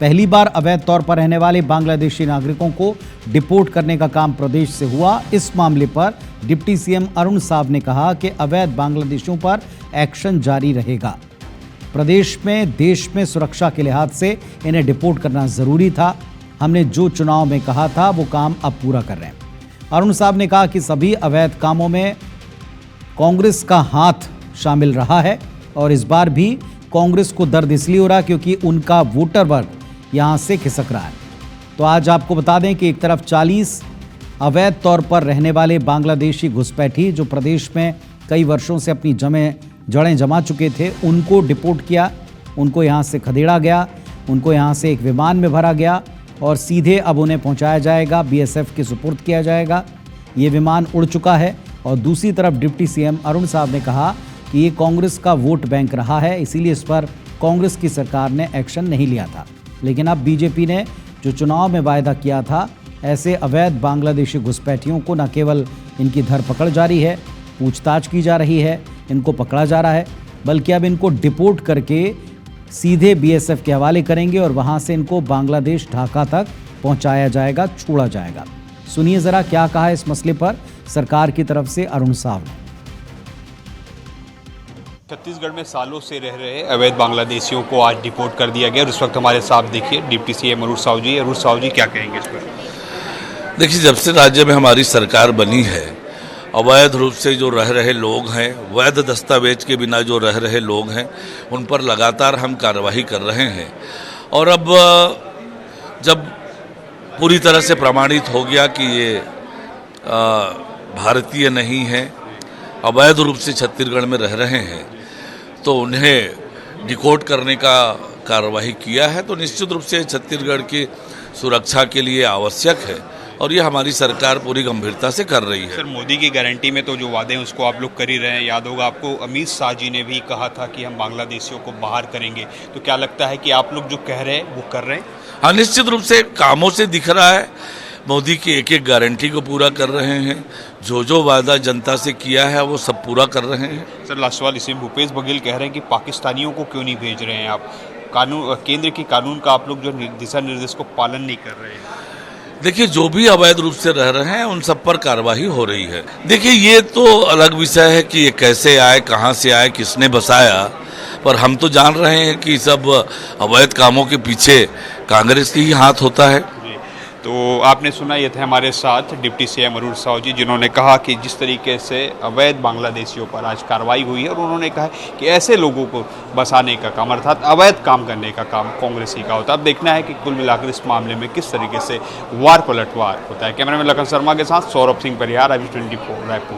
पहली बार अवैध तौर पर रहने वाले बांग्लादेशी नागरिकों को डिपोर्ट करने का काम प्रदेश से हुआ। इस मामले पर डिप्टी सीएम अरुण साव ने कहा कि अवैध बांग्लादेशियों पर एक्शन जारी रहेगा। प्रदेश में देश में सुरक्षा के लिहाज से इन्हें डिपोर्ट करना जरूरी था। हमने जो चुनाव में कहा था वो काम अब पूरा कर रहे हैं। अरुण साव ने कहा कि सभी अवैध कामों में कांग्रेस का हाथ शामिल रहा है और इस बार भी कांग्रेस को दर्द इसलिए हो रहा क्योंकि उनका वोटर वर्ग यहां से खिसक रहा है। तो आज आपको बता दें कि एक तरफ 40 अवैध तौर पर रहने वाले बांग्लादेशी घुसपैठी जो प्रदेश में कई वर्षों से अपनी जड़ें जमा चुके थे, उनको डिपोर्ट किया, उनको यहां से खदेड़ा गया, उनको यहां से एक विमान में भरा गया और सीधे अब उन्हें पहुंचाया जाएगा, बीएसएफ के सुपुर्द किया जाएगा। ये विमान उड़ चुका है। और दूसरी तरफ डिप्टी सीएम अरुण साव ने कहा कि ये कांग्रेस का वोट बैंक रहा है, इसीलिए इस पर कांग्रेस की सरकार ने एक्शन नहीं लिया था। लेकिन अब बीजेपी ने जो चुनाव में वायदा किया था, ऐसे अवैध बांग्लादेशी घुसपैठियों को न केवल इनकी धरपकड़ जारी है, पूछताछ की जा रही है, इनको पकड़ा जा रहा है, बल्कि अब इनको डिपोर्ट करके सीधे बीएसएफ के हवाले करेंगे और वहां से इनको बांग्लादेश ढाका तक पहुंचाया जाएगा, छोड़ा जाएगा। सुनिए जरा क्या कहा है इस मसले पर सरकार की तरफ से अरुण साव ने। छत्तीसगढ़ में सालों से रह रहे अवैध बांग्लादेशियों को आज डिपोर्ट कर दिया गया और इस वक्त हमारे साथ देखिए डिप्टी सीएम अरुण साव जी। अरुण साव जी क्या कहेंगे इस पर? देखिए, जब से राज्य में हमारी सरकार बनी है, अवैध रूप से जो रह रहे लोग हैं, वैध दस्तावेज के बिना जो रह रहे लोग हैं, उन पर लगातार हम कार्रवाई कर रहे हैं। और अब जब पूरी तरह से प्रमाणित हो गया कि ये भारतीय नहीं है, अवैध रूप से छत्तीसगढ़ में रह रहे हैं, तो उन्हें डिपोर्ट करने का कार्रवाई किया है। तो निश्चित रूप से छत्तीसगढ़ की सुरक्षा के लिए आवश्यक है और ये हमारी सरकार पूरी गंभीरता से कर रही है। सर, मोदी की गारंटी में तो जो वादे हैं उसको आप लोग कर ही रहे हैं। याद होगा आपको, अमित शाह जी ने भी कहा था कि हम बांग्लादेशियों को बाहर करेंगे। तो क्या लगता है कि आप लोग जो कह रहे हैं वो कर रहे हैं? हाँ, निश्चित रूप से कामों से दिख रहा है। मोदी की एक एक गारंटी को पूरा कर रहे हैं। जो वादा जनता से किया है वो सब पूरा कर रहे हैं। सर, लास्ट सवाल इसी में भूपेश बघेल कह रहे हैं कि पाकिस्तानियों को क्यों नहीं भेज रहे हैं आप? कानून, केंद्र की कानून का आप लोग जो दिशा निर्देश को पालन नहीं कर रहे हैं। देखिए, जो भी अवैध रूप से रह रहे हैं उन सब पर कार्रवाई हो रही है। देखिए, ये तो अलग विषय है कि ये कैसे आए, कहां से आए, किसने बसाया, पर हम तो जान रहे हैं कि सब अवैध कामों के पीछे कांग्रेस की ही हाथ होता है। तो आपने सुना, ये थे हमारे साथ डिप्टी सीएम अरुण साव जी, जिन्होंने कहा कि जिस तरीके से अवैध बांग्लादेशियों पर आज कार्रवाई हुई है और उन्होंने कहा कि ऐसे लोगों को बसाने का काम, अर्थात अवैध काम करने का काम कांग्रेस ही का होता है। अब देखना है कि कुल मिलाकर इस मामले में किस तरीके से वार पलटवार होता है। कैमरामैन लखन शर्मा के साथ सौरभ सिंह परिहार, IBC 24 रायपुर।